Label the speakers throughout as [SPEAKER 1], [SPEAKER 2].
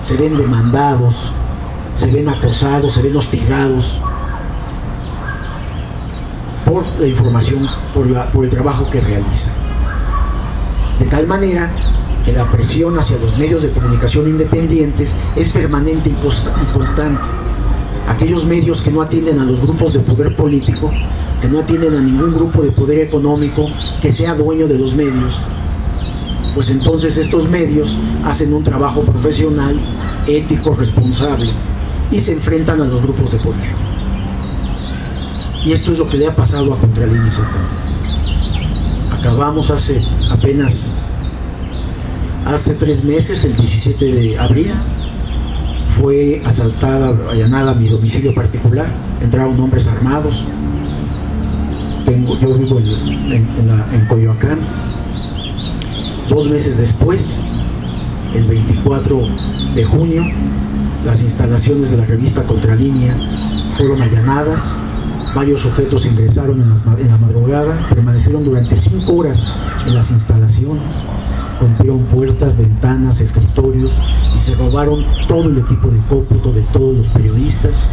[SPEAKER 1] se ven demandados, se ven acosados, se ven hostigados por la información, por el trabajo que realizan. De tal manera que la presión hacia los medios de comunicación independientes es permanente y constante. Aquellos medios que no atienden a los grupos de poder político, que no atienden a ningún grupo de poder económico que sea dueño de los medios, pues entonces estos medios hacen un trabajo profesional, ético, responsable, y se enfrentan a los grupos de poder. Y esto es lo que le ha pasado a Contralínea exactamente. Acabamos hace 3 meses, el 17 de abril, fue allanada mi domicilio particular, entraron hombres armados. Yo vivo en Coyoacán. 2 meses después, el 24 de junio, las instalaciones de la revista Contralínea fueron allanadas. Varios sujetos ingresaron en la madrugada, permanecieron durante 5 horas en las instalaciones, rompieron puertas, ventanas, escritorios y se robaron todo el equipo de cómputo de todos los periodistas,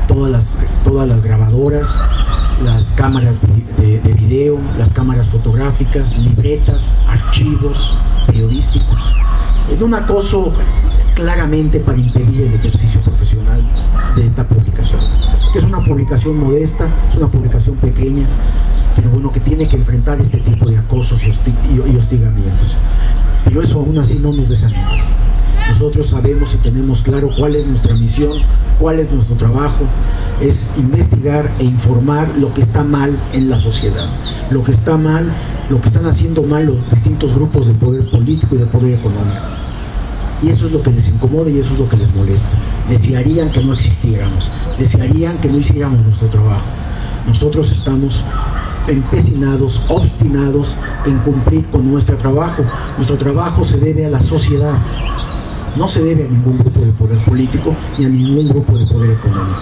[SPEAKER 1] todas las grabadoras, las cámaras de video, las cámaras fotográficas, libretas, archivos periodísticos, en un acoso claramente para impedir el ejercicio profesional de esta publicación, que es una publicación modesta, es una publicación pequeña, pero bueno, que tiene que enfrentar este tipo de acosos y hostigamientos. Pero eso aún así no nos desanima. Nosotros sabemos y tenemos claro cuál es nuestra misión, cuál es nuestro trabajo, es investigar e informar lo que está mal en la sociedad, lo que está mal, lo que están haciendo mal los distintos grupos de poder político y de poder económico. Y eso es lo que les incomoda y eso es lo que les molesta. Desearían que no existiéramos, desearían que no hiciéramos nuestro trabajo. Nosotros estamos empecinados, obstinados en cumplir con nuestro trabajo. Nuestro trabajo se debe a la sociedad, no se debe a ningún grupo de poder político ni a ningún grupo de poder económico.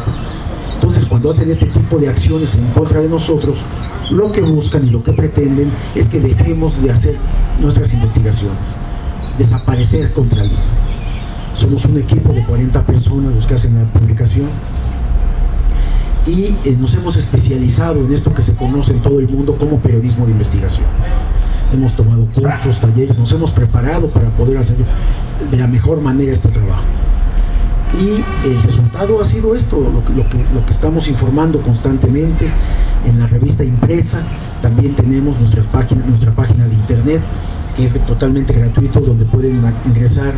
[SPEAKER 1] Entonces, cuando hacen este tipo de acciones en contra de nosotros, lo que buscan y lo que pretenden es que dejemos de hacer nuestras investigaciones, desaparecer Contralínea. Somos un equipo de 40 personas los que hacen la publicación y nos hemos especializado en esto que se conoce en todo el mundo como periodismo de investigación. Hemos tomado cursos, talleres, nos hemos preparado para poder hacer de la mejor manera este trabajo. Y el resultado ha sido esto, lo que estamos informando constantemente en la revista impresa. También tenemos nuestra página de internet, que es totalmente gratuito, donde pueden ingresar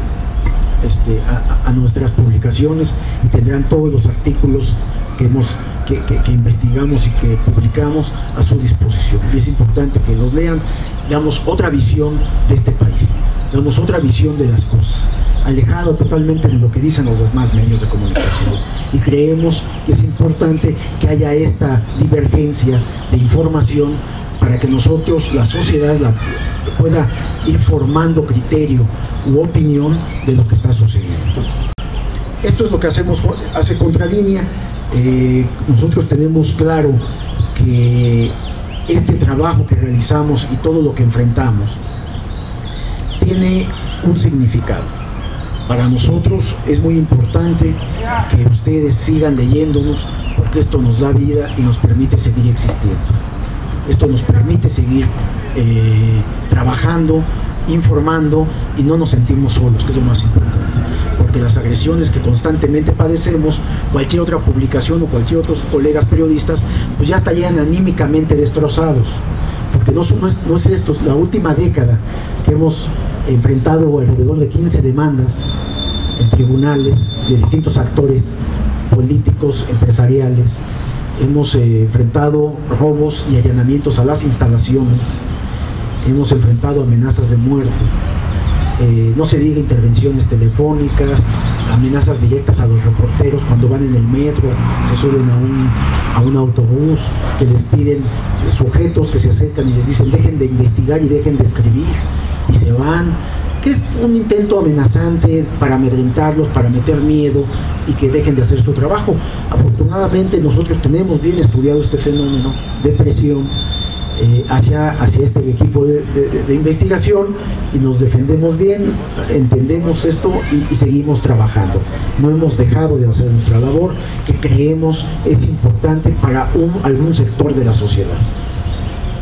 [SPEAKER 1] a nuestras publicaciones y tendrán todos los artículos que investigamos y que publicamos a su disposición. Y es importante que los lean. Damos otra visión de este país, damos otra visión de las cosas, alejado totalmente de lo que dicen los demás medios de comunicación, y creemos que es importante que haya esta divergencia de información para que nosotros, la sociedad, pueda ir formando criterio u opinión de lo que está sucediendo. Esto es lo que hace Contralínea. Nosotros tenemos claro que este trabajo que realizamos y todo lo que enfrentamos tiene un significado. Para nosotros es muy importante que ustedes sigan leyéndonos, porque esto nos da vida y nos permite seguir existiendo. Esto nos permite seguir trabajando, informando, y no nos sentimos solos, que es lo más importante, porque las agresiones que constantemente padecemos, cualquier otra publicación o cualquier otros colegas periodistas, pues ya estarían anímicamente destrozados, porque no es esto, la última década que hemos enfrentado alrededor de 15 demandas en tribunales de distintos actores políticos, empresariales. Hemos enfrentado robos y allanamientos a las instalaciones, hemos enfrentado amenazas de muerte, no se diga intervenciones telefónicas, amenazas directas a los reporteros cuando van en el metro, se suben a un autobús, que les piden sujetos que se acercan y les dicen dejen de investigar y dejen de escribir, y se van, que es un intento amenazante para amedrentarlos, para meter miedo y que dejen de hacer su trabajo. Afortunadamente nosotros tenemos bien estudiado este fenómeno de presión hacia este equipo de investigación, y nos defendemos bien, entendemos esto y seguimos trabajando. No hemos dejado de hacer nuestra labor, que creemos es importante para algún sector de la sociedad.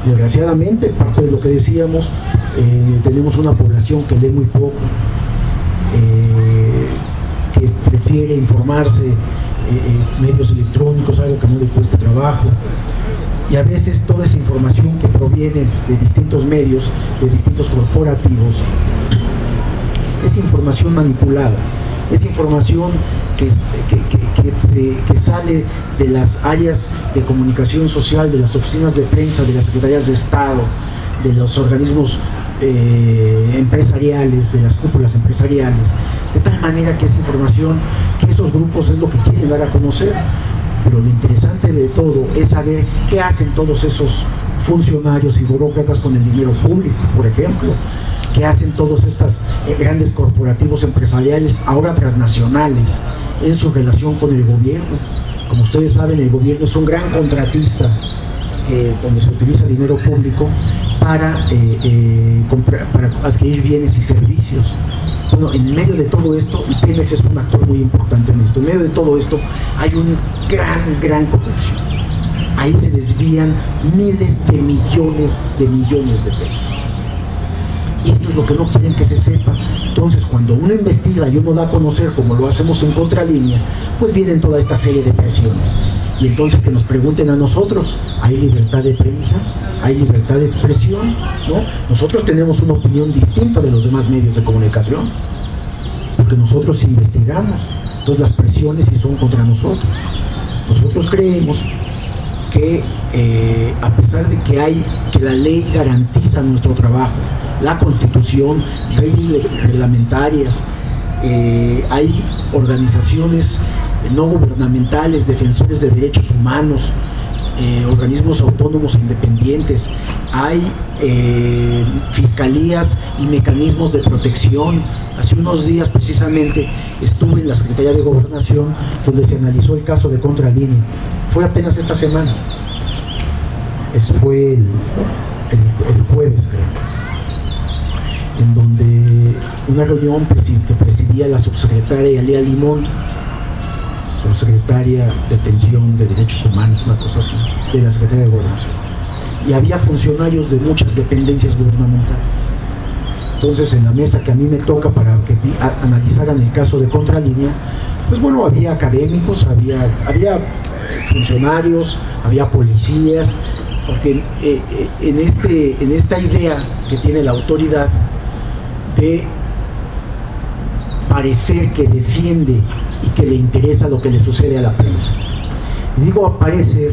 [SPEAKER 1] Desgraciadamente, parte de lo que decíamos, tenemos una población que lee muy poco, que prefiere informarse medios electrónicos, algo que no le cueste trabajo, y a veces toda esa información que proviene de distintos medios, de distintos corporativos, es información manipulada, es información que sale de las áreas de comunicación social, de las oficinas de prensa, de las secretarías de Estado, de los organismos empresariales, de las cúpulas empresariales, de tal manera que esa información, que esos grupos es lo que quieren dar a conocer. Pero lo interesante de todo es saber qué hacen todos esos funcionarios y burócratas con el dinero público, por ejemplo, qué hacen todos estos grandes corporativos empresariales, ahora transnacionales, en su relación con el gobierno. Como ustedes saben, el gobierno es un gran contratista donde se utiliza dinero público para adquirir bienes y servicios. Bueno, en medio de todo esto, y Pemex es un actor muy importante en esto, en medio de todo esto hay una gran corrupción. Ahí se desvían miles de millones de pesos. Y esto es lo que no quieren que se sepa. Entonces, cuando uno investiga y uno da a conocer, como lo hacemos en Contralínea, pues vienen toda esta serie de presiones. Y entonces que nos pregunten a nosotros, ¿hay libertad de prensa? ¿Hay libertad de expresión? ¿No? Nosotros tenemos una opinión distinta de los demás medios de comunicación, porque nosotros investigamos. Entonces las presiones sí son contra nosotros. Nosotros creemos que a pesar de que la ley garantiza nuestro trabajo, la Constitución, leyes reglamentarias, hay organizaciones no gubernamentales, defensores de derechos humanos, organismos autónomos independientes, hay fiscalías y mecanismos de protección. Hace unos días precisamente estuve en la Secretaría de Gobernación, donde se analizó el caso de Contralínea. Fue apenas esta semana, eso fue el jueves, creo, en donde una reunión que presidía la subsecretaria Lía Limón, subsecretaria de Atención de Derechos Humanos, una cosa así, de la Secretaría de Gobernación, y había funcionarios de muchas dependencias gubernamentales. Entonces, en la mesa que a mí me toca para que analizaran el caso de Contralínea, pues bueno, había académicos, había funcionarios, había policías, porque en esta idea que tiene la autoridad de parecer que defiende y que le interesa lo que le sucede a la prensa. Y digo aparecer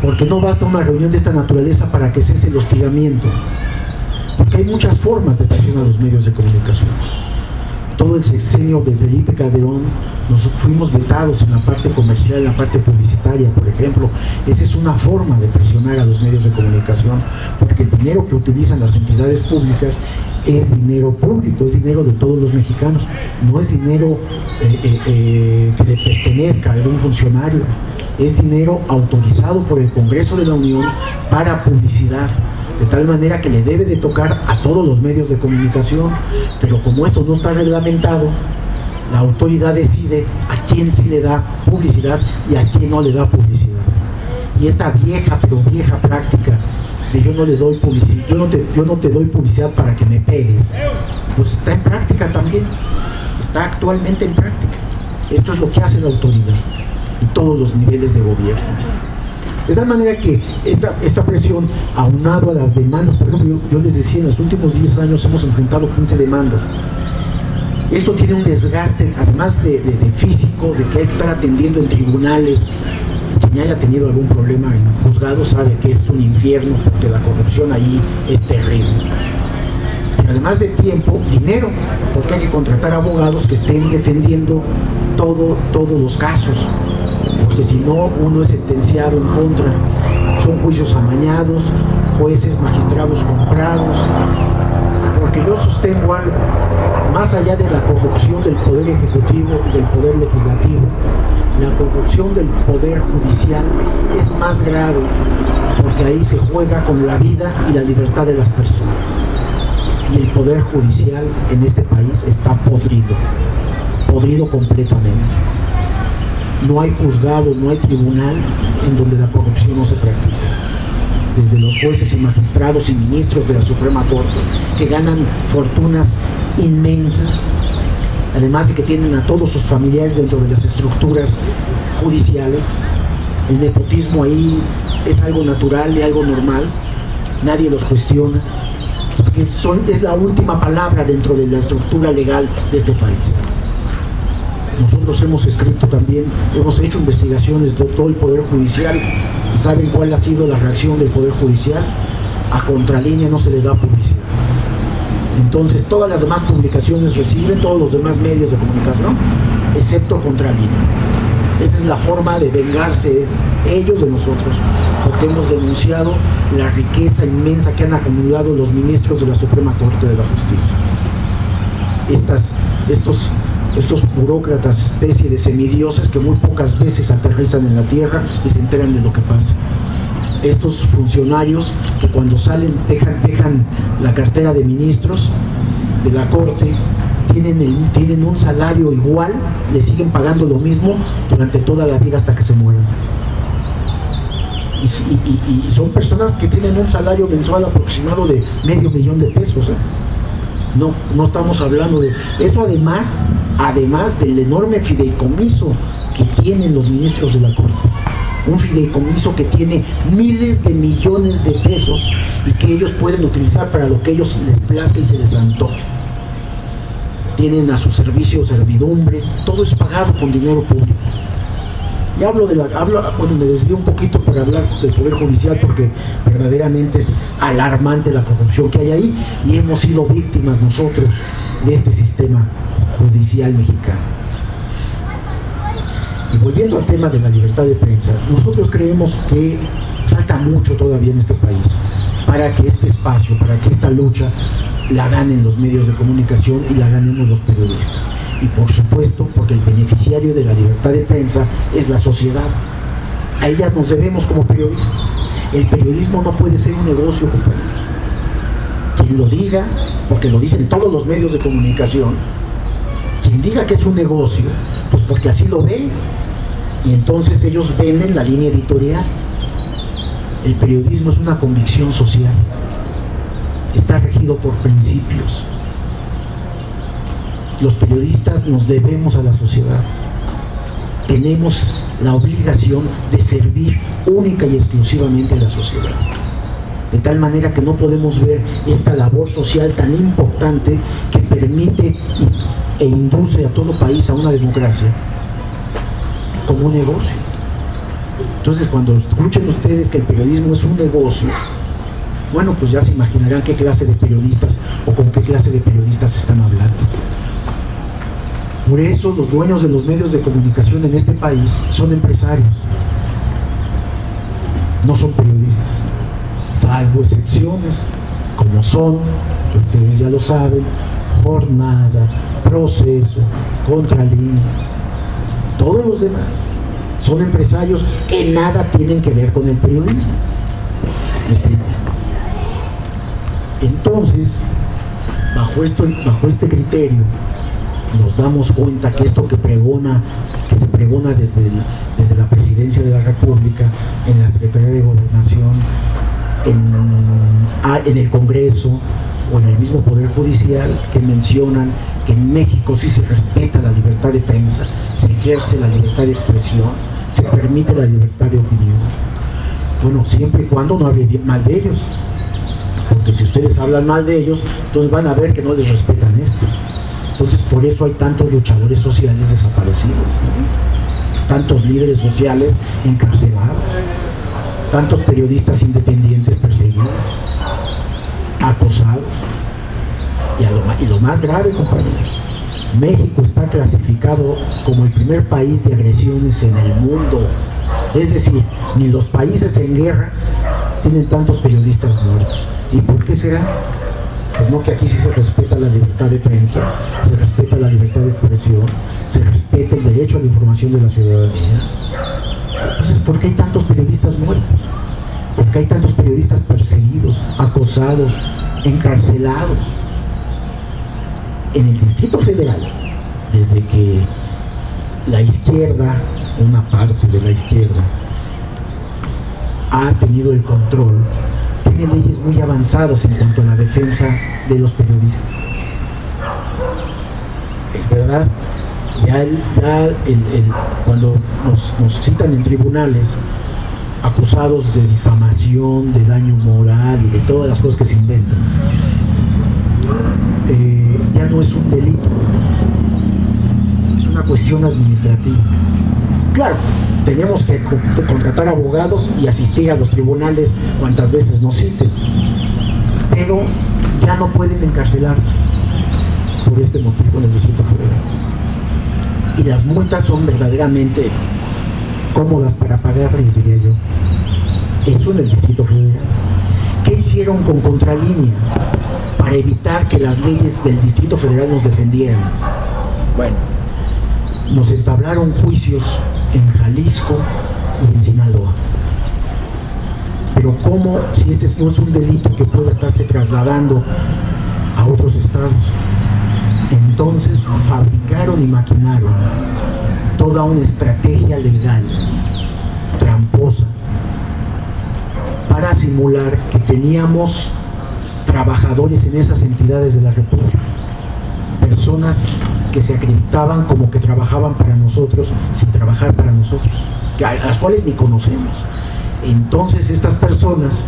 [SPEAKER 1] porque no basta una reunión de esta naturaleza para que cese el hostigamiento, porque hay muchas formas de presionar a los medios de comunicación. Todo el sexenio de Felipe Calderón nos fuimos vetados en la parte comercial, en la parte publicitaria, por ejemplo. Esa es una forma de presionar a los medios de comunicación, porque el dinero que utilizan las entidades públicas es dinero público, es dinero de todos los mexicanos, no es dinero que le pertenezca a algún funcionario, es dinero autorizado por el Congreso de la Unión para publicidad, de tal manera que le debe de tocar a todos los medios de comunicación. Pero como esto no está reglamentado, la autoridad decide a quién sí le da publicidad y a quién no le da publicidad. Y esta vieja práctica de yo no le doy publicidad, yo no te doy publicidad para que me pegues, pues está en práctica también, está actualmente en práctica. Esto es lo que hace la autoridad y todos los niveles de gobierno. De tal manera que esta presión, aunado a las demandas, por ejemplo, yo les decía, en los últimos 10 años hemos enfrentado 15 demandas. Esto tiene un desgaste, además de físico, de que hay que estar atendiendo en tribunales. Quien haya tenido algún problema en juzgado sabe que es un infierno, porque la corrupción ahí es terrible. Pero además de tiempo, dinero, porque hay que contratar abogados que estén defendiendo todos los casos, porque si no, uno es sentenciado en contra. Son juicios amañados, jueces, magistrados comprados. Porque yo sostengo algo, más allá de la corrupción del Poder Ejecutivo y del Poder Legislativo, la corrupción del Poder Judicial es más grave, porque ahí se juega con la vida y la libertad de las personas. Y el poder judicial en este país está podrido completamente. No hay juzgado, no hay tribunal en donde la corrupción no se practica. Desde los jueces y magistrados y ministros de la Suprema Corte, que ganan fortunas inmensas, además de que tienen a todos sus familiares dentro de las estructuras judiciales. El nepotismo ahí es algo natural y algo normal, nadie los cuestiona, porque es la última palabra dentro de la estructura legal de este país. Nosotros hemos escrito también, hemos hecho investigaciones de todo el Poder Judicial, y ¿saben cuál ha sido la reacción del Poder Judicial? A Contralínea no se le da publicidad. Entonces todas las demás publicaciones reciben, todos los demás medios de comunicación, excepto Contralínea. Esa es la forma de vengarse ellos de nosotros, porque hemos denunciado la riqueza inmensa que han acumulado los ministros de la Suprema Corte de la Justicia. Estos burócratas, especie de semidioses que muy pocas veces aterrizan en la tierra y se enteran de lo que pasa. Estos funcionarios que cuando salen dejan la cartera de ministros de la Corte, tienen un salario igual, le siguen pagando lo mismo durante toda la vida hasta que se mueren. Y son personas que tienen un salario mensual aproximado de $500,000 de pesos, ¿eh? No estamos hablando de eso, además del enorme fideicomiso que tienen los ministros de la Corte. Un fideicomiso que tiene miles de millones de pesos y que ellos pueden utilizar para lo que ellos les plazca y se les antoje. Tienen a su servicio servidumbre, todo es pagado con dinero público. Y me desvío un poquito para hablar del Poder Judicial, porque verdaderamente es alarmante la corrupción que hay ahí, y hemos sido víctimas nosotros de este sistema judicial mexicano. Y volviendo al tema de la libertad de prensa, nosotros creemos que falta mucho todavía en este país para que este espacio, para que esta lucha la ganen los medios de comunicación y la ganemos los periodistas. Y por supuesto, porque el beneficiario de la libertad de prensa es la sociedad. A ella nos debemos como periodistas. El periodismo no puede ser un negocio, compañeros. Quien lo diga, porque lo dicen todos los medios de comunicación, quien diga que es un negocio, pues porque así lo ven, y entonces ellos venden la línea editorial. El periodismo es una convicción social, está regido por principios. Los periodistas nos debemos a la sociedad, tenemos la obligación de servir única y exclusivamente a la sociedad, de tal manera que no podemos ver esta labor social tan importante que permite e induce a todo país a una democracia como un negocio. Entonces, cuando escuchen ustedes que el periodismo es un negocio, bueno, pues ya se imaginarán qué clase de periodistas o con qué clase de periodistas están hablando. Por eso los dueños de los medios de comunicación en este país son empresarios, no son periodistas, salvo excepciones, como son, que ustedes ya lo saben, Jornada, Proceso, Contralínea. Todos los demás son empresarios que nada tienen que ver con el periodismo. Entonces, bajo este criterio, nos damos cuenta que esto que se pregona desde la Presidencia de la República, en la Secretaría de Gobernación, en el Congreso o en el mismo Poder Judicial, que mencionan que en México sí se respeta la libertad de prensa, se ejerce la libertad de expresión, se permite la libertad de opinión. Bueno, siempre y cuando no hable mal de ellos, porque si ustedes hablan mal de ellos, entonces van a ver que no les respetan esto. Entonces, por eso hay tantos luchadores sociales desaparecidos, ¿no? Tantos líderes sociales encarcelados, tantos periodistas independientes perseguidos, acosados. Y lo más grave, compañeros, México está clasificado como el primer país de agresiones en el mundo. Es decir, ni los países en guerra tienen tantos periodistas muertos. ¿Y por qué será? Pues no, que aquí sí se respeta la libertad de prensa, se respeta la libertad de expresión, se respeta el derecho a la información de la ciudadanía. Entonces, ¿por qué hay tantos periodistas muertos? porque hay tantos periodistas perseguidos, acosados, encarcelados. En el Distrito Federal, desde que la izquierda, una parte de la izquierda, ha tenido el control, tiene leyes muy avanzadas en cuanto a la defensa de los periodistas. Es verdad, cuando nos citan en tribunales acusados de difamación, de daño moral y de todas las cosas que se inventan, ya no es un delito, es una cuestión administrativa. Claro, tenemos que contratar abogados y asistir a los tribunales cuantas veces nos citen, pero ya no pueden encarcelar por este motivo en el Distrito Federal. Y las multas son verdaderamente cómodas para pagarles, diría yo. Eso en el Distrito Federal. ¿Qué hicieron con Contralínea para evitar que las leyes del Distrito Federal nos defendieran? Bueno, nos entablaron juicios en Jalisco y en Sinaloa. Pero ¿cómo, si este no es un delito que pueda estarse trasladando a otros estados? Entonces fabricaron y maquinaron toda una estrategia legal tramposa para simular que teníamos trabajadores en esas entidades de la República, personas que se acreditaban como que trabajaban para nosotros sin trabajar para nosotros, a las cuales ni conocemos. Entonces estas personas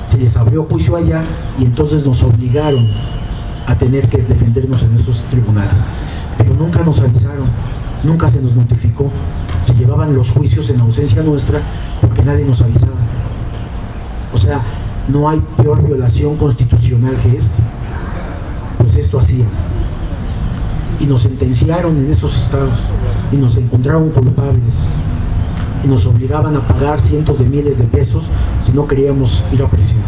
[SPEAKER 1] se les abrió juicio allá y entonces nos obligaron a tener que defendernos en esos tribunales, pero nunca nos avisaron, nunca se nos notificó, se llevaban los juicios en ausencia nuestra porque nadie nos avisaba. O sea, no hay peor violación constitucional que esto. Pues esto hacían. Y nos sentenciaron en esos estados y nos encontraron culpables y nos obligaban a pagar cientos de miles de pesos si no queríamos ir a prisión.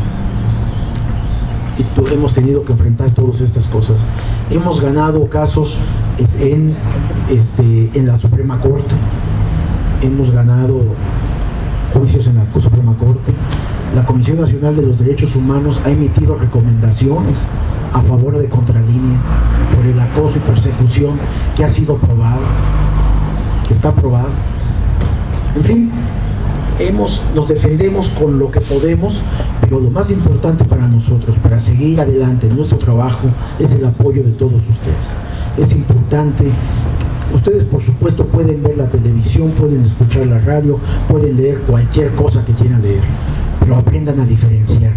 [SPEAKER 1] Y hemos tenido que enfrentar todas estas cosas. Hemos ganado casos en la Suprema Corte, hemos ganado juicios en la Suprema Corte. La Comisión Nacional de los Derechos Humanos ha emitido recomendaciones a favor de Contralínea por el acoso y persecución que ha sido probado, que está probado. En fin, nos defendemos con lo que podemos, pero lo más importante para nosotros, para seguir adelante en nuestro trabajo, es el apoyo de todos ustedes. Es importante. Ustedes, por supuesto, pueden ver la televisión, pueden escuchar la radio, pueden leer cualquier cosa que quieran leer, pero aprendan a diferenciar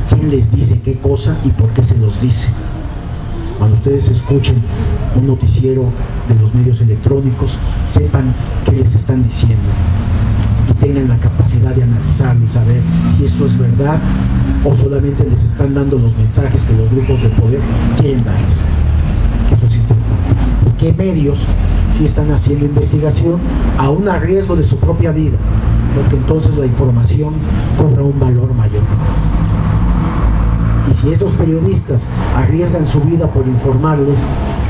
[SPEAKER 1] quién les dice qué cosa y por qué se los dice. Cuando ustedes escuchen un noticiero de los medios electrónicos, sepan qué les están diciendo y tengan la capacidad de analizarlo y saber si esto es verdad o solamente les están dando los mensajes que los grupos de poder quieren darles. Que eso es importante. Y qué medios sí están haciendo investigación aún a riesgo de su propia vida, porque entonces la información cobra un valor mayor. Y si esos periodistas arriesgan su vida por informarles,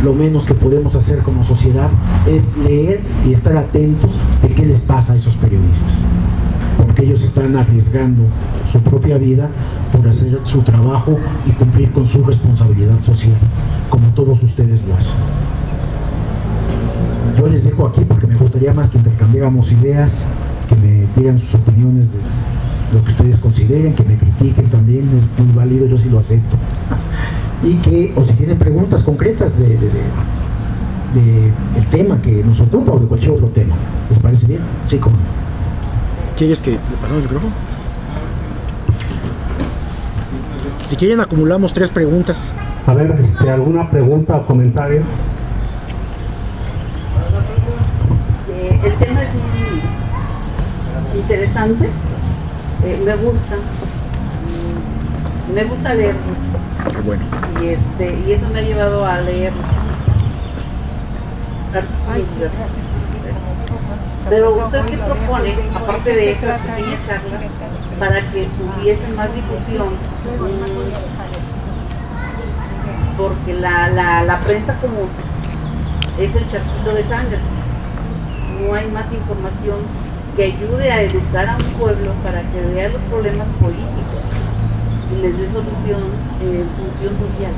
[SPEAKER 1] lo menos que podemos hacer como sociedad es leer y estar atentos de qué les pasa a esos periodistas, porque ellos están arriesgando su propia vida por hacer su trabajo y cumplir con su responsabilidad social, como todos ustedes lo hacen. Yo les dejo aquí porque me gustaría más que intercambiáramos ideas, que me dieran sus opiniones de lo que ustedes consideren, que me critiquen también, es muy válido, yo sí lo acepto. Y que, o si tienen preguntas concretas de el tema que nos ocupa o de cualquier otro tema, ¿les parece bien? Sí, ¿cómo no? ¿Quieres que le pasemos el micrófono? Si quieren, acumulamos 3 preguntas.
[SPEAKER 2] A ver, ¿alguna pregunta o comentario?
[SPEAKER 3] El tema es muy interesante, me gusta leer mucho.
[SPEAKER 1] Qué bueno.
[SPEAKER 3] Y eso me ha llevado a leer artículos. Pero usted qué propone, aparte de esta pequeña charla, para que tuviese más difusión, porque la prensa común es el charquito de sangre, no hay más información que ayude a educar a un pueblo para que vea los problemas políticos y les dé solución en función social.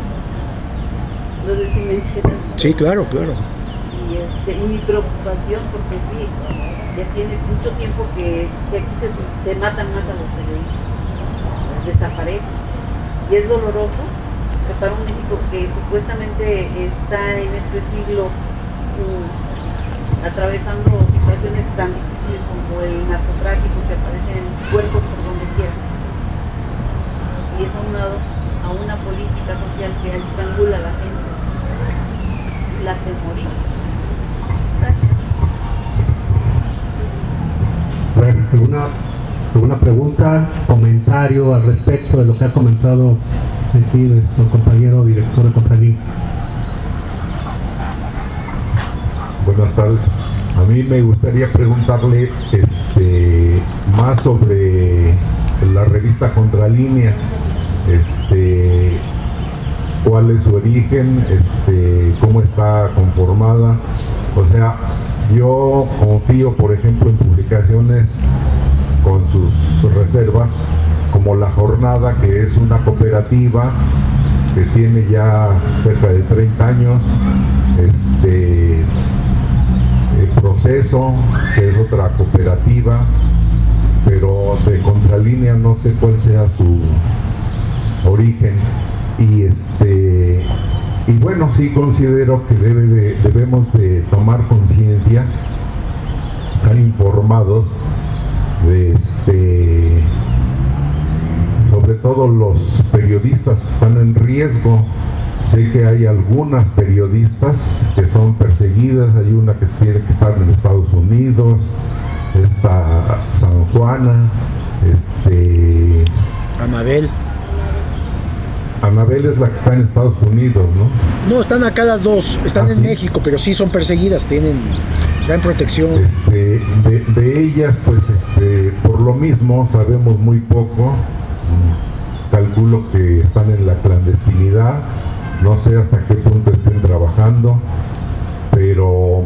[SPEAKER 3] No sé si me entienden.
[SPEAKER 1] Sí, claro.
[SPEAKER 3] Y mi preocupación, porque sí, ya tiene mucho tiempo que aquí se matan más a los periodistas, desaparecen. Y es doloroso que para un México que supuestamente está en este siglo atravesando situaciones tan difíciles como el narcotráfico que aparece en cuerpos por donde quiera, y es aunado a una política social que estrangula a la gente, la atemoriza.
[SPEAKER 2] Bueno, ¿alguna pregunta, comentario al respecto de lo que ha comentado aquí nuestro compañero director de Contralínea?
[SPEAKER 4] Buenas tardes. A mí me gustaría preguntarle más sobre la revista Contralínea, cuál es su origen, cómo está conformada. O sea, yo confío, por ejemplo, en publicaciones con sus reservas, como La Jornada, que es una cooperativa que tiene ya cerca de 30 años, Proceso, que es otra cooperativa, pero de Contralínea no sé cuál sea su origen. Y bueno, sí considero que debemos de tomar conciencia, estar informados sobre todo los periodistas que están en riesgo. Sé que hay algunas periodistas que son perseguidas, hay una que tiene que estar en Estados Unidos, está San Juana, Anabel es la que está en Estados Unidos, ¿no?
[SPEAKER 1] No, están acá las dos, están en
[SPEAKER 4] ¿sí?
[SPEAKER 1] México, pero sí son perseguidas, dan protección.
[SPEAKER 4] De ellas, pues, por lo mismo sabemos muy poco. Calculo que están en la clandestinidad, no sé hasta qué punto estén trabajando, pero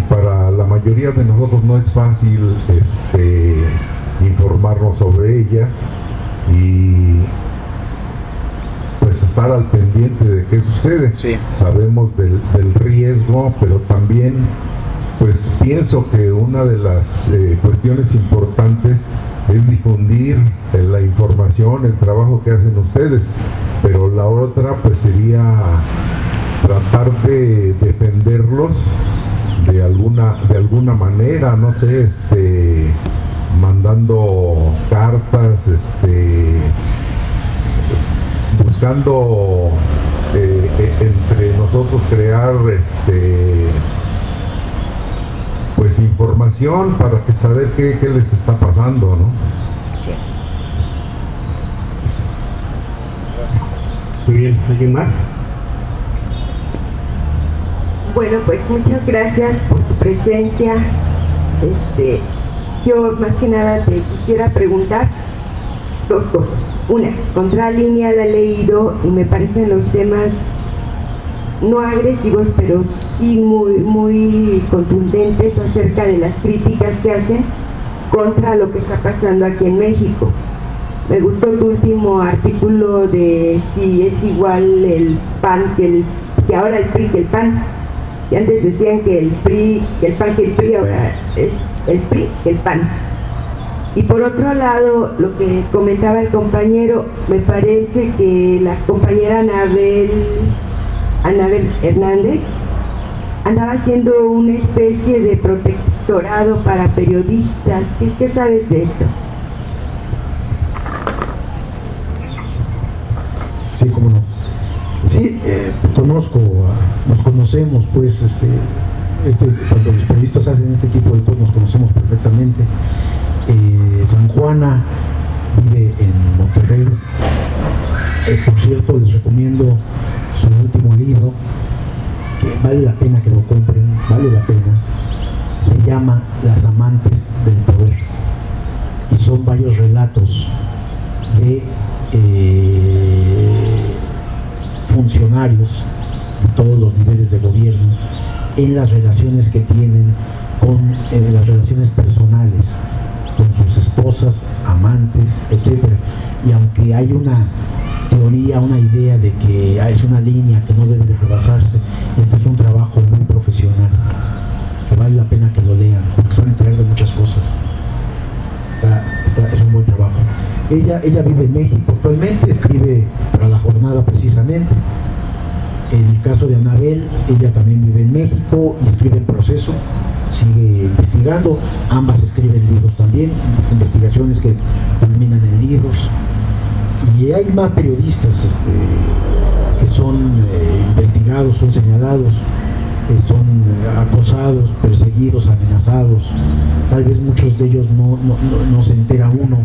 [SPEAKER 4] para la mayoría de nosotros no es fácil informarnos sobre ellas y pues estar al pendiente de qué sucede.
[SPEAKER 1] Sí.
[SPEAKER 4] Sabemos del riesgo, pero también pues pienso que una de las cuestiones importantes es difundir la información, el trabajo que hacen ustedes, pero la otra pues sería tratar de defenderlos de alguna manera, no sé, mandando cartas, buscando entre nosotros crear pues información para que saber qué les está pasando, ¿no?
[SPEAKER 1] Sí.
[SPEAKER 2] Muy bien, ¿alguien más?
[SPEAKER 5] Bueno, pues muchas gracias por tu presencia. Yo más que nada te quisiera preguntar dos cosas. Una, Contralínea la he leído y me parecen los temas no agresivos, pero sí muy contundentes acerca de las críticas que hacen contra lo que está pasando aquí en México. Me gustó tu último artículo de si es igual el PAN que ahora el PRI que el PAN. Y antes decían que el PAN que el PRI, ahora es el PRI que el PAN. Y por otro lado, lo que comentaba el compañero, me parece que la compañera Anabel Hernández andaba haciendo una especie de protectorado para periodistas. ¿Qué sabes de esto?
[SPEAKER 1] Sí, cómo no. Sí, nos conocemos, pues, cuando los periodistas hacen este tipo de cosas, nos conocemos perfectamente. San Juana vive en Monterrey. Por cierto, les recomiendo su último libro, que vale la pena que lo compren, vale la pena. Se llama Las amantes del poder y son varios relatos de funcionarios de todos los niveles de gobierno en las relaciones que tienen con las relaciones personales, con sus esposas, amantes, etc. Y aunque hay una teoría, una idea de que es una línea que no debe de rebasarse, este es un trabajo muy profesional, que vale la pena que lo lean, porque se van a enterar de muchas cosas. Es un buen trabajo. Ella vive en México actualmente, escribe para La Jornada precisamente. En el caso de Anabel, ella también vive en México y escribe en Proceso, sigue investigando. Ambas escriben libros también, investigaciones que culminan en libros. Y hay más periodistas que son investigados, son señalados, son acosados, perseguidos, amenazados. Tal vez muchos de ellos no se entera uno,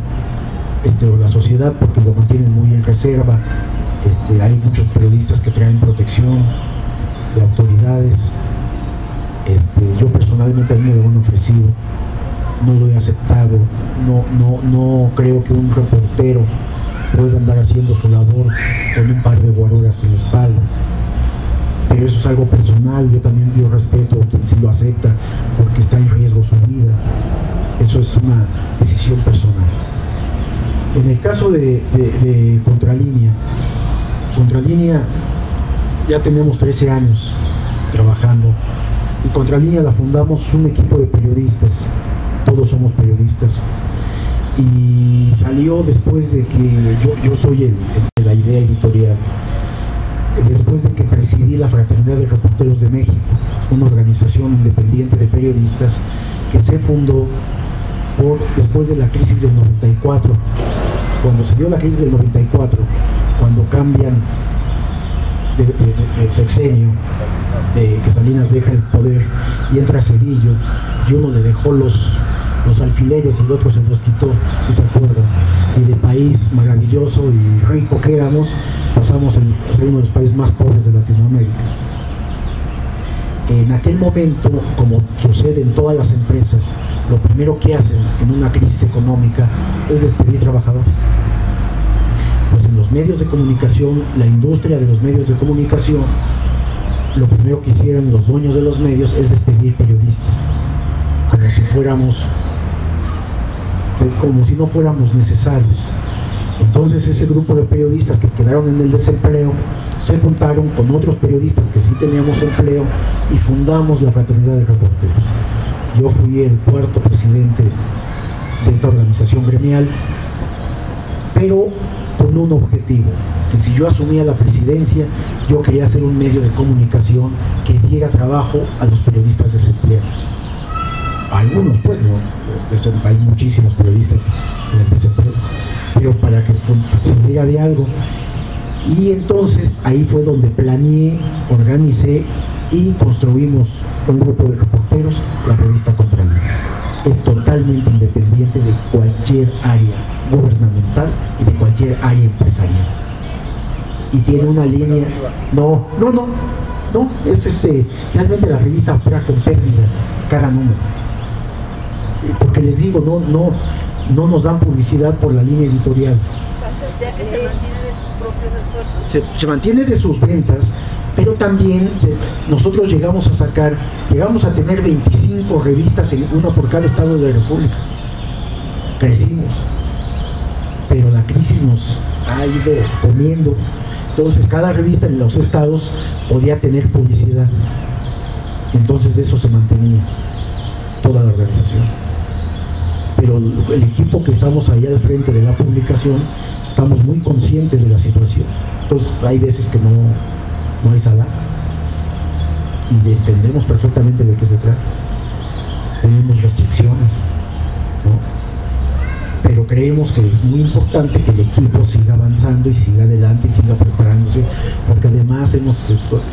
[SPEAKER 1] o la sociedad, porque lo mantienen muy en reserva. Hay muchos periodistas que traen protección de autoridades. Yo personalmente a mí me lo han ofrecido, no lo he aceptado. No creo que un reportero pueda andar haciendo su labor con un par de guaruras en la espalda. Pero eso es algo personal. Yo también respeto a quien sí lo acepta porque está en riesgo su vida. Eso es una decisión personal. En el caso de Contralínea ya tenemos 13 años trabajando. Y Contralínea la fundamos un equipo de periodistas, todos somos periodistas, y salió después de que yo soy el de la idea editorial, después de que presidí la Fraternidad de Reporteros de México, una organización independiente de periodistas que se fundó después de la crisis del 94. Cuando se dio la crisis del 94, cuando cambian de sexenio, que Salinas deja el poder y entra Zedillo, y uno le dejó los alfileres y el otro se los quitó, si se acuerdan, y de país maravilloso y rico que éramos, pasamos a ser uno de los países más pobres de Latinoamérica. En aquel momento, como sucede en todas las empresas, lo primero que hacen en una crisis económica es despedir trabajadores. Pues en los medios de comunicación, la industria de los medios de comunicación, lo primero que hicieron los dueños de los medios es despedir periodistas, como si no fuéramos necesarios. Entonces ese grupo de periodistas que quedaron en el desempleo se juntaron con otros periodistas que sí teníamos empleo y fundamos la Fraternidad de Reporteros. Yo fui el cuarto presidente de esta organización gremial, pero con un objetivo, que si yo asumía la presidencia, yo quería hacer un medio de comunicación que diera trabajo a los periodistas desempleados. Algunos, pues no, hay muchísimos periodistas en el desempleo, pero para que sirviera de algo. Y entonces ahí fue donde planeé, organicé y construimos un grupo de reporteros, la revista Contralínea. Es totalmente independiente de cualquier área gubernamental y de cualquier área empresarial. Y tiene una línea, no, es realmente la revista opera con pérdidas cada número. Porque les digo, no nos dan publicidad por la línea editorial.
[SPEAKER 3] O sea que se mantiene de sus propios esfuerzos.
[SPEAKER 1] Se mantiene de sus ventas, pero también nosotros llegamos a tener 25 revistas, una por cada estado de la República. Crecimos, pero la crisis nos ha ido comiendo. Entonces cada revista en los estados podía tener publicidad. Entonces de eso se mantenía toda la organización. Pero el equipo que estamos allá al frente de la publicación, estamos muy conscientes de la situación. Entonces hay veces que no hay salario y entendemos perfectamente de qué se trata. Tenemos restricciones, ¿no? Pero creemos que es muy importante que el equipo siga avanzando y siga adelante y siga preparándose, porque además hemos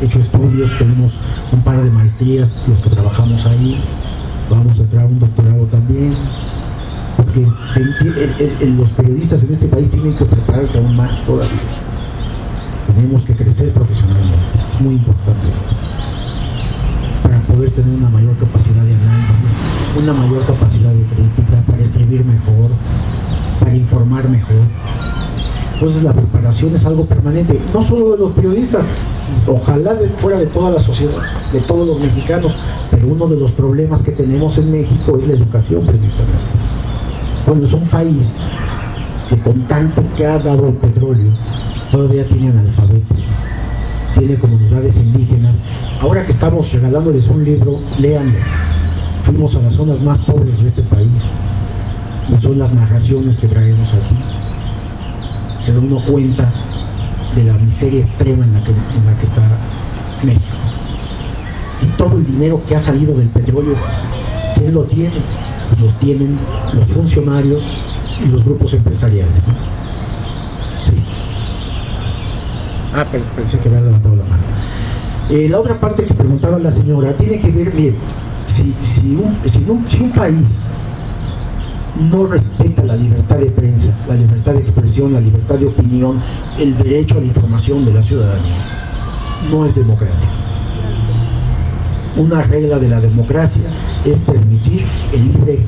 [SPEAKER 1] hecho estudios, tenemos un par de maestrías los que trabajamos ahí, vamos a entrar un doctorado también, porque los periodistas en este país tienen que prepararse aún más todavía. Tenemos que crecer profesionalmente, es muy importante esto, para poder tener una mayor capacidad de análisis, una mayor capacidad de crítica, para escribir mejor, para informar mejor. Entonces la preparación es algo permanente, no solo de los periodistas, ojalá fuera de toda la sociedad, de todos los mexicanos, pero uno de los problemas que tenemos en México es la educación, precisamente. Cuando es un país que con tanto que ha dado el petróleo, todavía tiene analfabetos, tiene comunidades indígenas. Ahora que estamos regalándoles un libro, léanlo. Fuimos a las zonas más pobres de este país y son las narraciones que traemos aquí. Se da uno cuenta de la miseria extrema en la que está México. Y todo el dinero que ha salido del petróleo, ¿quién lo tiene? Los tienen los funcionarios y los grupos empresariales, ¿no? Sí. Pensé que me había levantado la mano. La otra parte que preguntaba la señora tiene que ver, bien, si un país no respeta la libertad de prensa, la libertad de expresión, la libertad de opinión, el derecho a la información de la ciudadanía, no es democrático. Una regla de la democracia es permitir el libre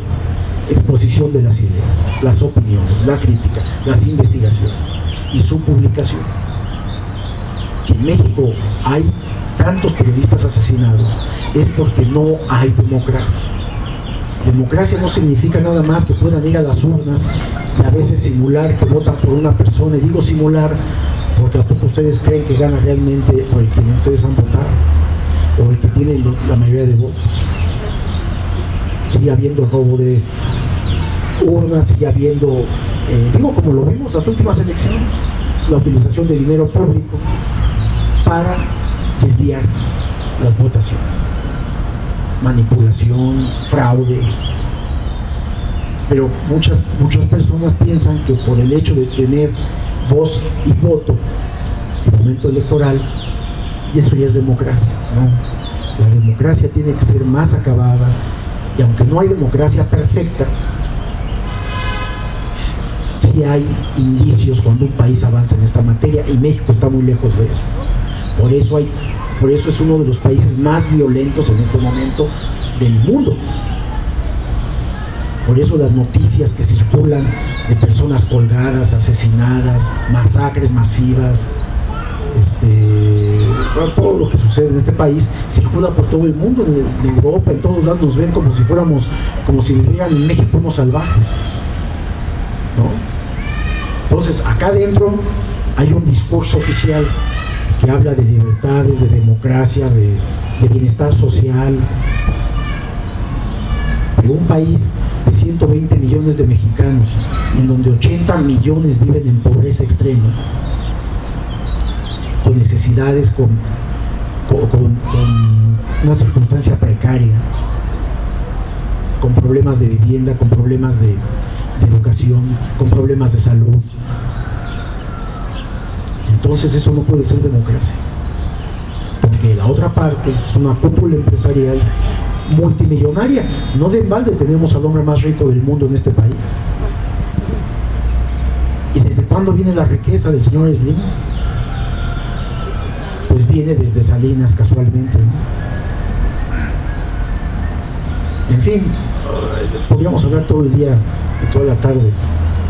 [SPEAKER 1] exposición de las ideas, las opiniones, la crítica, las investigaciones y su publicación. Si en México hay tantos periodistas asesinados, es porque no hay democracia. Democracia no significa nada más que puedan ir a las urnas y a veces simular que votan por una persona, y digo simular porque a poco ustedes creen que gana realmente o el que ustedes han votado o el que tiene la mayoría de votos. Sigue habiendo robo de urnas, sigue habiendo, digo como lo vimos las últimas elecciones, la utilización de dinero público para desviar las votaciones, manipulación, fraude. Pero muchas personas piensan que por el hecho de tener voz y voto en el momento electoral, y eso ya es democracia. No, la democracia tiene que ser más acabada, y aunque no hay democracia perfecta, sí hay indicios cuando un país avanza en esta materia, y México está muy lejos de eso. Por eso es uno de los países más violentos en este momento del mundo. Por eso las noticias que circulan de personas colgadas, asesinadas, masacres masivas, todo lo que sucede en este país circula por todo el mundo, en Europa, en todos lados nos ven como si vivieran en México unos salvajes, ¿no? Entonces acá adentro hay un discurso oficial que habla de libertades, de democracia, de bienestar social. Pero un país de 120 millones de mexicanos, en donde 80 millones viven en pobreza extrema, con necesidades, con una circunstancia precaria, con problemas de vivienda, con problemas de educación, con problemas de salud. Entonces eso no puede ser democracia, porque la otra parte es una cúpula empresarial multimillonaria. No de balde tenemos al hombre más rico del mundo en este país. ¿Y desde cuándo viene la riqueza del señor Slim? Pues viene desde Salinas, casualmente, ¿no? En fin, podríamos hablar todo el día y toda la tarde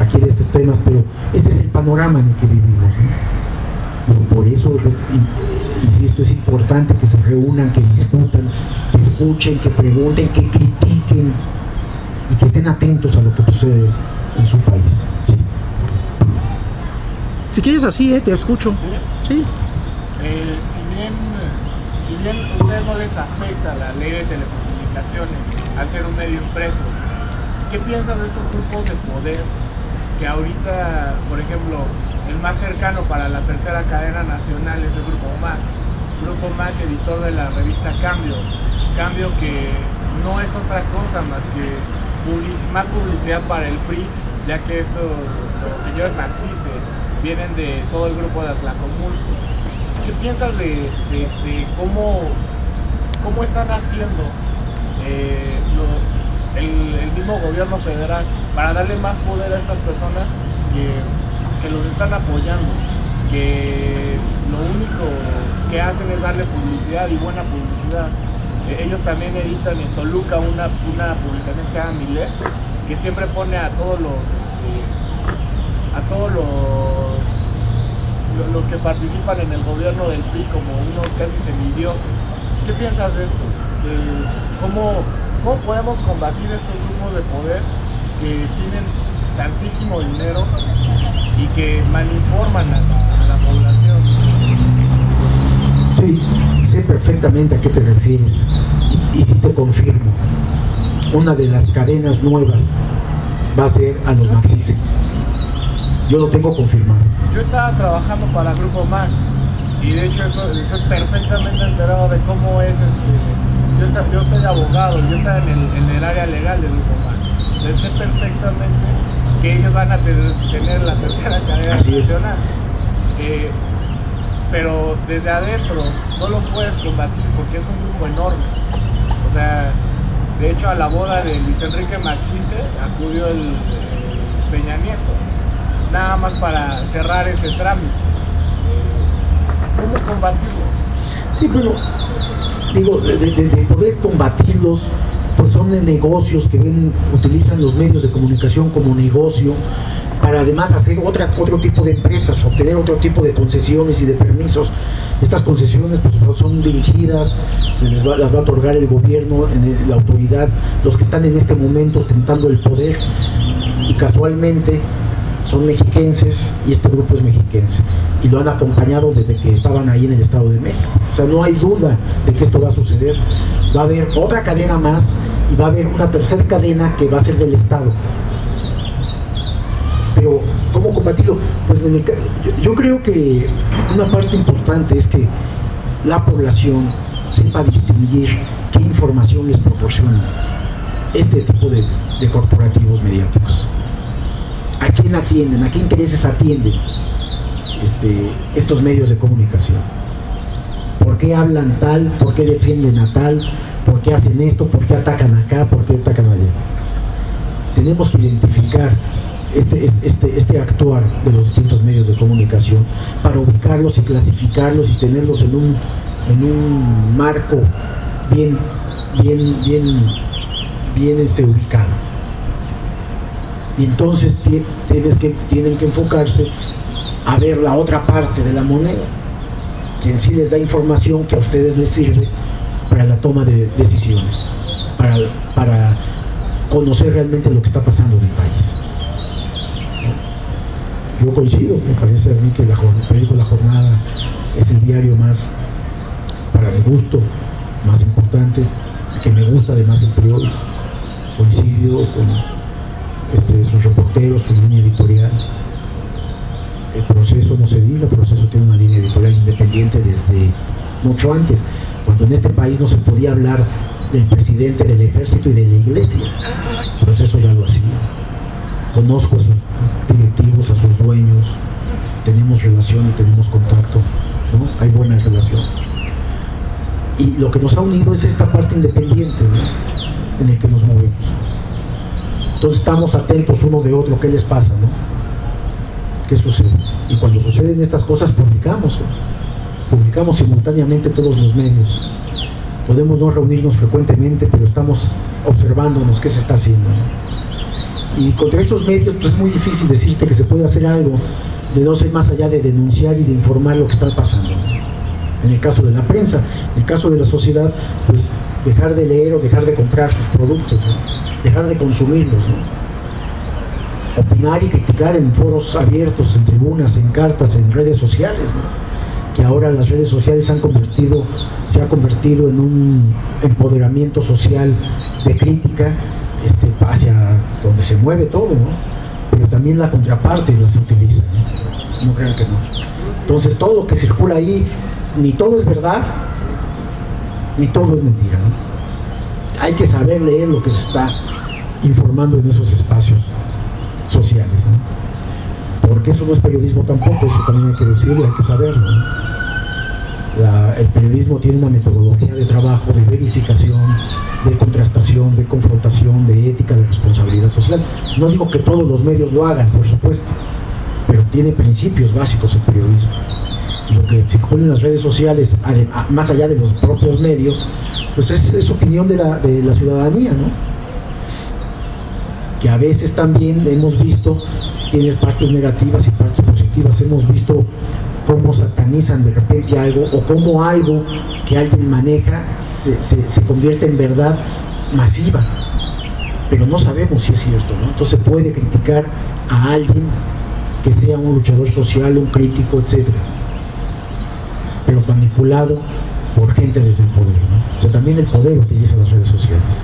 [SPEAKER 1] aquí de estos temas, pero este es el panorama en el que vivimos, ¿no? Y por eso, pues, insisto, es importante que se reúnan, que discutan, que escuchen, que pregunten, que critiquen y que estén atentos a lo que sucede en su país. ¿Sí? Si quieres así, te escucho. Sí.
[SPEAKER 6] Si bien a ustedes no les afecta la ley de telecomunicaciones al ser un medio impreso, ¿qué piensan de esos grupos de poder que ahorita, por ejemplo, el más cercano para la tercera cadena nacional es el Grupo MAC? Grupo MAC, editor de la revista Cambio que no es otra cosa más que más publicidad para el PRI, ya que los señores marxistas vienen de todo el grupo de Atlacomulco. ¿Qué piensas de cómo están haciendo el mismo gobierno federal para darle más poder a estas personas que los están apoyando, que lo único que hacen es darle publicidad y buena publicidad? Ellos también editan en Toluca una publicación que se llama Milet, que siempre pone a todos los los que participan en el gobierno del PRI como unos casi semidioses. ¿Qué piensas de esto? ¿Cómo podemos combatir estos grupos de poder que tienen tantísimo dinero y que malinforman a la población?
[SPEAKER 1] Sí, sé perfectamente a qué te refieres y sí te confirmo. Una de las cadenas nuevas va a ser a los Maxis. Yo lo tengo confirmado.
[SPEAKER 6] Yo estaba trabajando para Grupo Mag y de hecho estoy perfectamente enterado de cómo es yo soy abogado, yo estaba en el área legal del Grupo Mag. Entonces sé perfectamente que ellos van a tener la tercera cadena nacional. Pero desde adentro no lo puedes combatir porque es un grupo enorme. O sea, de hecho a la boda de Luis Enrique Maxice acudió el Peña Nieto, nada más para cerrar ese trámite. ¿Cómo combatirlo?
[SPEAKER 1] Sí, pero digo, de poder combatirlos, pues son de negocios que utilizan los medios de comunicación como negocio para además hacer otro tipo de empresas, obtener otro tipo de concesiones y de permisos. Estas concesiones pues son dirigidas, las va a otorgar el gobierno, la autoridad, los que están en este momento ostentando el poder, y casualmente son mexiquenses y este grupo es mexiquense y lo han acompañado desde que estaban ahí en el Estado de México. O sea, no hay duda de que esto va a suceder. Va a haber otra cadena más y va a haber una tercera cadena que va a ser del Estado. Pero, ¿cómo combatirlo? Pues yo creo que una parte importante es que la población sepa distinguir qué información les proporciona este tipo de corporativos mediáticos. ¿A quién atienden? ¿A qué intereses atienden estos medios de comunicación? ¿Por qué hablan tal? ¿Por qué defienden a tal? ¿Por qué hacen esto? ¿Por qué atacan acá? ¿Por qué atacan allá? Tenemos que identificar este actuar de los distintos medios de comunicación para ubicarlos y clasificarlos y tenerlos en un marco bien ubicado. Y entonces tienen que enfocarse a ver la otra parte de la moneda, que en sí les da información que a ustedes les sirve para la toma de decisiones, para conocer realmente lo que está pasando en el país. Yo coincido, me parece a mí que el periódico La Jornada es el diario más, para mi gusto, más importante, que me gusta además el periódico. Coincido con sus reporteros, su línea editorial. El Proceso no se diga, el Proceso tiene una línea editorial independiente desde mucho antes, cuando en este país no se podía hablar del presidente del ejército y de la iglesia. El Proceso ya lo hacía. Conozco a sus directivos, a sus dueños, tenemos relación y tenemos contacto, ¿no? Hay buena relación. Y lo que nos ha unido es esta parte independiente, ¿no?, en el que nos movemos. Entonces estamos atentos uno de otro, ¿qué les pasa, no? ¿Qué sucede? Y cuando suceden estas cosas publicamos simultáneamente todos los medios. Podemos no reunirnos frecuentemente, pero estamos observándonos qué se está haciendo, ¿no? Y contra estos medios pues es muy difícil decirte que se puede hacer algo de no ser más allá de denunciar y de informar lo que está pasando. En el caso de la prensa, en el caso de la sociedad, pues dejar de leer o dejar de comprar sus productos, ¿no?, dejar de consumirlos, ¿no?, opinar y criticar en foros abiertos, en tribunas, en cartas, en redes sociales, ¿no?, que ahora las redes sociales se ha convertido en un empoderamiento social de crítica hacia donde se mueve todo, ¿no?, pero también la contraparte las utiliza, no crean que no. Entonces todo lo que circula ahí, ni todo es verdad, ni todo es mentira, ¿no? Hay que saber leer lo que se está informando en esos espacios sociales, ¿no? Porque eso no es periodismo tampoco, eso también hay que decirlo, hay que saberlo, ¿no? El periodismo tiene una metodología de trabajo, de verificación, de contrastación, de confrontación, de ética, de responsabilidad social. No digo que todos los medios lo hagan, por supuesto, pero tiene principios básicos el periodismo. Lo que circula en las redes sociales, más allá de los propios medios, pues es opinión de la ciudadanía, ¿no?, que a veces también hemos visto tiene partes negativas y partes positivas. Hemos visto cómo satanizan de repente algo, o cómo algo que alguien maneja se convierte en verdad masiva, pero no sabemos si es cierto, ¿no? Entonces se puede criticar a alguien que sea un luchador social, un crítico, etc., pero manipulado por gente desde el poder, ¿no? O sea, también el poder utiliza las redes sociales.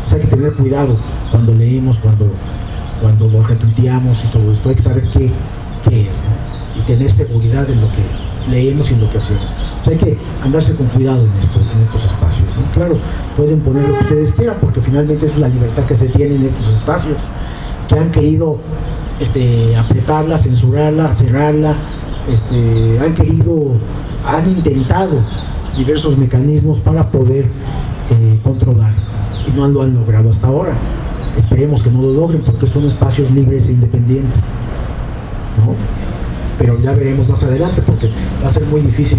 [SPEAKER 1] O sea, hay que tener cuidado cuando leemos, cuando lo retuiteamos y todo esto. Hay que saber qué es, ¿no? Y tener seguridad en lo que leemos y en lo que hacemos. O sea, hay que andarse con cuidado en estos espacios, ¿no? Claro, pueden poner lo que ustedes quieran, porque finalmente es la libertad que se tiene en estos espacios, que han querido apretarla, censurarla, cerrarla, han intentado diversos mecanismos para poder controlar, y no lo han logrado hasta ahora. Esperemos que no lo logren, porque son espacios libres e independientes, ¿no? Pero ya veremos más adelante, porque va a ser muy difícil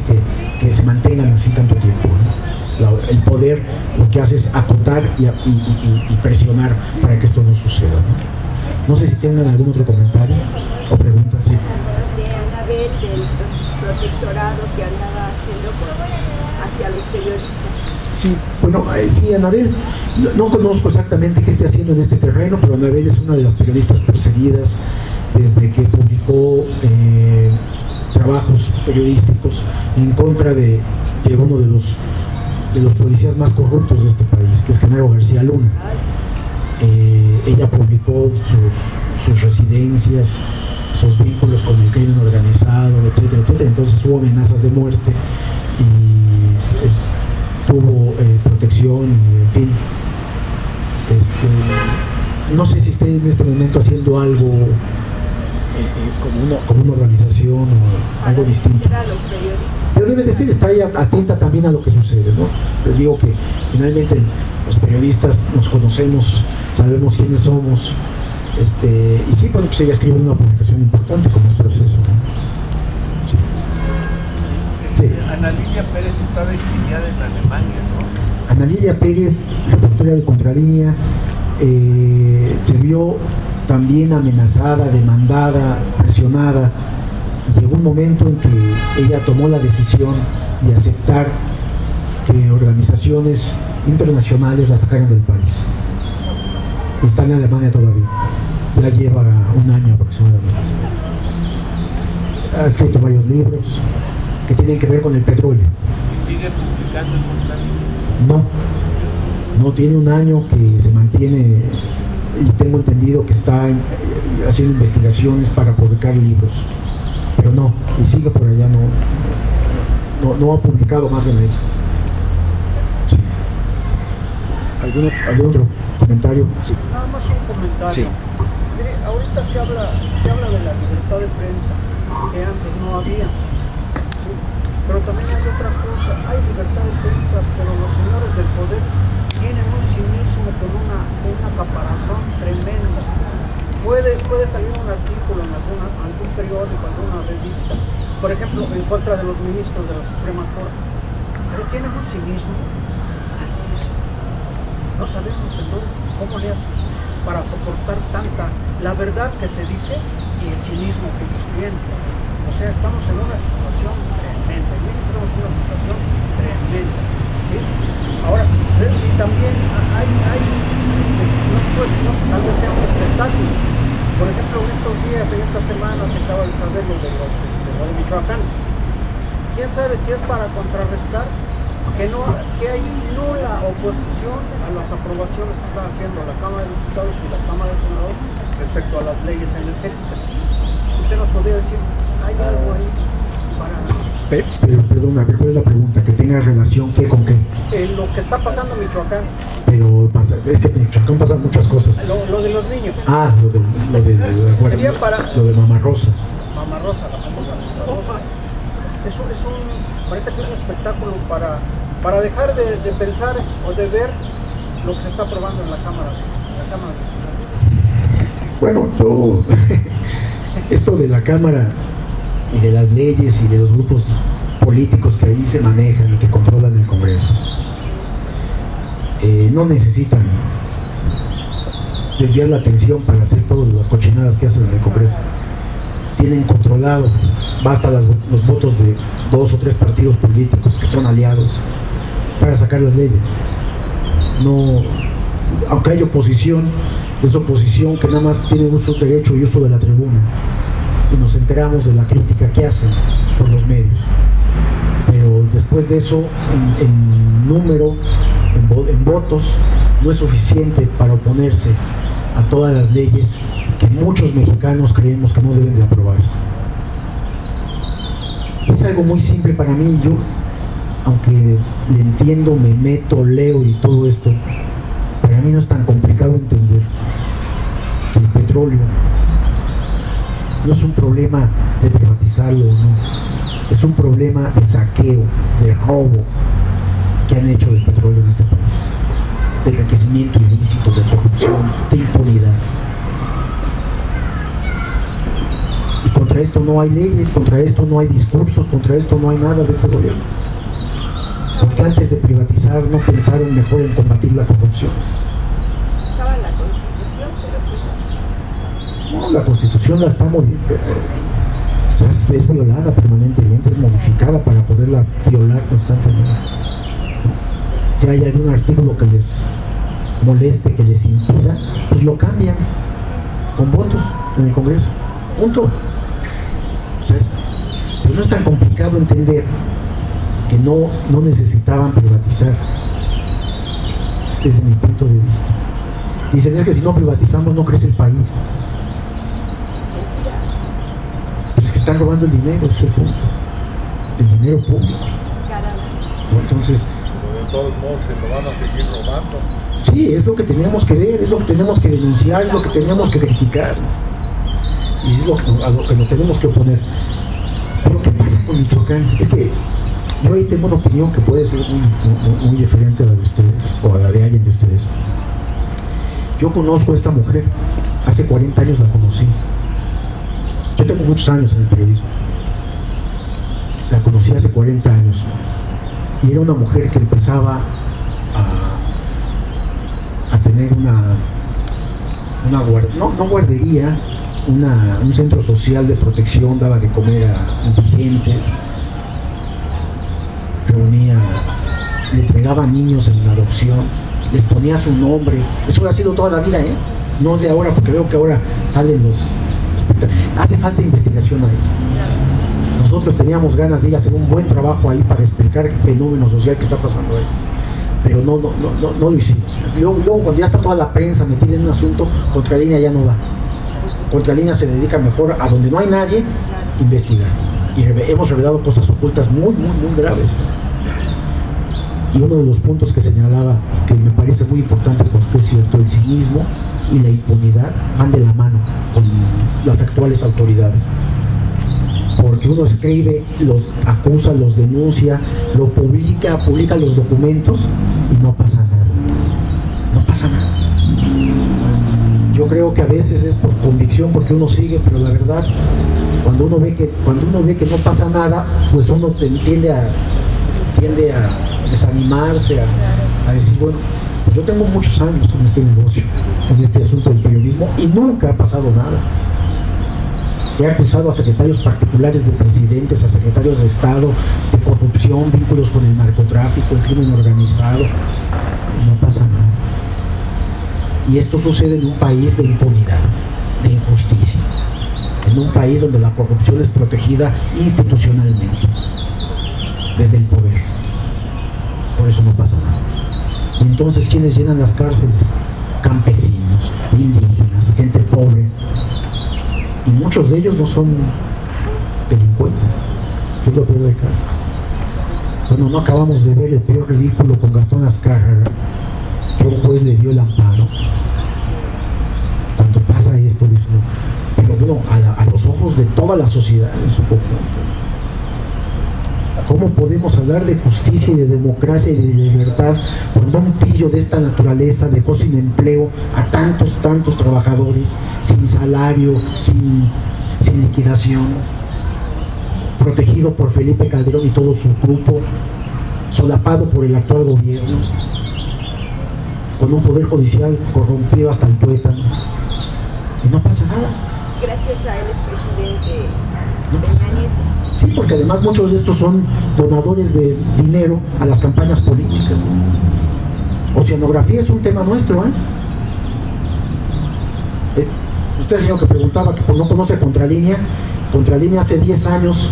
[SPEAKER 1] que se mantengan así tanto tiempo, ¿no? El poder lo que hace es acotar y presionar para que esto no suceda, ¿no? No sé si tengan algún otro comentario o pregunta. Sí.
[SPEAKER 5] De Anabel, del protectorado que andaba haciendo hacia los periodistas.
[SPEAKER 1] Sí, bueno, sí, Anabel, no conozco exactamente qué esté haciendo en este terreno, pero Anabel es una de las periodistas perseguidas desde que publicó trabajos periodísticos en contra de uno de los policías más corruptos de este país, que es Genaro García Luna. Ella publicó sus residencias, sus vínculos con el crimen organizado, etcétera, etcétera. Entonces hubo amenazas de muerte y tuvo protección, y en fin. No sé si esté en este momento haciendo algo como una organización o algo distinto. Pero debe decir, está ahí atenta también a lo que sucede, ¿no? Les digo que finalmente los periodistas nos conocemos, sabemos quiénes somos, y sí, bueno, pues ella escribe una publicación importante como es Proceso, ¿no? Sí. Sí.
[SPEAKER 6] Ana Lilia Pérez estaba exiliada en Alemania, ¿no?
[SPEAKER 1] Ana Lilia Pérez, reportera de Contralínea, se vio también amenazada, demandada, presionada. Llegó un momento en que ella tomó la decisión de aceptar que organizaciones internacionales la sacaran del país. Está en Alemania todavía, ya lleva un año aproximadamente. Ha escrito varios libros que tienen que ver con el petróleo.
[SPEAKER 6] ¿Y sigue publicando en Contralínea?
[SPEAKER 1] No, tiene un año que se mantiene, y tengo entendido que está haciendo investigaciones para publicar libros, pero no, y sigue por allá, no ha publicado más en ello. Sí. ¿Algún otro comentario? Sí.
[SPEAKER 7] Nada más un comentario.
[SPEAKER 1] Sí.
[SPEAKER 7] Mire, ahorita se habla de la libertad de prensa, que antes no había. ¿Sí? Pero también hay otra cosa, hay libertad de prensa, pero los señores del poder tienen un cinismo con una caparazón tremenda. Puede salir un artículo en algún periódico, alguna revista, por ejemplo, en contra de los ministros de la Suprema Corte, pero tienen un cinismo. No sabemos cómo le hacen para soportar tanta la verdad que se dice y el cinismo que ellos tienen. O sea, estamos en una situación tremenda. En México tenemos una situación tremenda, ¿sí? Ahora, y también hay tal vez sea un espectáculo. Por ejemplo, en estos días, en esta semana, se acaba de saber lo de Michoacán. ¿Quién sabe si es para contrarrestar que hay nula oposición a las aprobaciones que están haciendo la Cámara de Diputados y la Cámara de Senadores respecto a las leyes energéticas? Usted nos podría decir, ¿hay algo ahí para...?
[SPEAKER 1] Pero perdona, ¿cuál es la pregunta? ¿Que tenga relación qué con qué?
[SPEAKER 7] En lo que está pasando en Michoacán.
[SPEAKER 1] Pero en Michoacán pasan muchas cosas.
[SPEAKER 7] Lo de los niños.
[SPEAKER 1] Ah, lo de Mamá Rosa.
[SPEAKER 7] Mamá Rosa, la famosa Rosa. Parece que es un espectáculo para dejar de pensar o de ver lo que se está aprobando en la Cámara.
[SPEAKER 1] Bueno, todo esto de la Cámara y de las leyes y de los grupos políticos que ahí se manejan y que controlan el Congreso, no necesitan desviar la atención para hacer todas las cochinadas que hacen en el Congreso. tienen controlado, basta los votos de 2 o 3 partidos políticos que son aliados para sacar las leyes. No, aunque hay oposición, es oposición que nada más tiene uso derecho y uso de la tribuna, y nos enteramos de la crítica que hacen por los medios, pero después de eso en número, en votos, no es suficiente para oponerse a todas las leyes que muchos mexicanos creemos que no deben de aprobarse. Es algo muy simple para mí. Yo, aunque le entiendo, me meto, leo y todo esto, para mí no es tan complicado entender que el petróleo no es un problema de privatizarlo o no, es un problema de saqueo, de robo que han hecho del petróleo en este país, de enriquecimiento ilícito, de corrupción, de impunidad. Y contra esto no hay leyes, contra esto no hay discursos, contra esto no hay nada de este gobierno. Porque antes de privatizar no pensaron mejor en combatir la corrupción.
[SPEAKER 5] Estaba la Constitución, pero
[SPEAKER 1] No, la Constitución la está es violada permanentemente, es modificada para poderla violar constantemente. Si hay algún artículo que les moleste, que les impida, pues lo cambian con votos en el Congreso. Punto. O sea, pero no es tan complicado entender que no necesitaban privatizar, desde mi punto de vista. Dicen, es que si no privatizamos no crece el país. Es que están robando el dinero, ese es el punto. El dinero público. Entonces,
[SPEAKER 4] pero de todos modos se lo van a seguir robando.
[SPEAKER 1] sí, es lo que teníamos que ver, es lo que tenemos que denunciar, es lo que teníamos que criticar, y es a lo que nos tenemos que oponer. Pero ¿qué pasa con Michoacán? Es que yo ahí tengo una opinión que puede ser muy diferente a la de ustedes, o a la de alguien de ustedes. Yo conozco a esta mujer, hace 40 años la conocí. Yo tengo muchos años en el periodismo. La conocí hace 40 años. Y era una mujer que empezaba a tener no guardería, un centro social de protección, daba de comer a indigentes, le entregaba niños en adopción, les ponía su nombre. Eso ha sido toda la vida, no es de ahora, porque veo que ahora salen hace falta investigación ahí. Nosotros teníamos ganas de ir a hacer un buen trabajo ahí para explicar el fenómeno social que está pasando ahí, pero no lo hicimos. Luego cuando ya está toda la prensa metida en un asunto, Contralínea ya no va. Contralínea se dedica mejor a donde no hay nadie, investigar. Y hemos revelado cosas ocultas muy graves. Y uno de los puntos que señalaba, que me parece muy importante porque es cierto, el cinismo y la impunidad van de la mano con las actuales autoridades. Porque uno escribe, los acusa, los denuncia, lo publica los documentos y no pasa nada. No pasa nada. Yo creo que a veces es por convicción, porque uno sigue, pero la verdad, cuando uno ve que no pasa nada, pues uno tiende a desanimarse, a decir, bueno, pues yo tengo muchos años en este negocio, en este asunto del periodismo, y nunca ha pasado nada. He acusado a secretarios particulares de presidentes, a secretarios de Estado, de corrupción, vínculos con el narcotráfico, el crimen organizado, y no pasa nada. Y esto sucede en un país de impunidad, de injusticia, en un país donde la corrupción es protegida institucionalmente, desde el poder. Por eso no pasa nada. Y entonces, ¿quiénes llenan las cárceles? Campesinos, indígenas, gente pobre. Y muchos de ellos no son delincuentes, que es lo peor del caso. Bueno, no acabamos de ver el peor ridículo con Gastón Azcárraga, que un juez le dio el amparo. Cuando pasa esto, dice uno, pero bueno, a los ojos de toda la sociedad en su conjunto, ¿cómo podemos hablar de justicia y de democracia y de libertad cuando un pillo de esta naturaleza dejó sin empleo a tantos trabajadores, sin salario, sin liquidaciones, protegido por Felipe Calderón y todo su grupo, solapado por el actual gobierno, con un poder judicial corrompido hasta el tuétano? Y no pasa nada.
[SPEAKER 5] gracias a él es presidente
[SPEAKER 1] No pasa
[SPEAKER 5] Peña
[SPEAKER 1] nada.
[SPEAKER 5] Nieto.
[SPEAKER 1] Sí, porque además muchos de estos son donadores de dinero a las campañas políticas. Oceanografía es un tema nuestro, ¿eh? Usted, señor, que preguntaba que no conoce Contralínea. Contralínea hace 10 años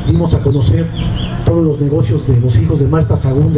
[SPEAKER 1] dimos a conocer todos los negocios de los hijos de Marta Sagún,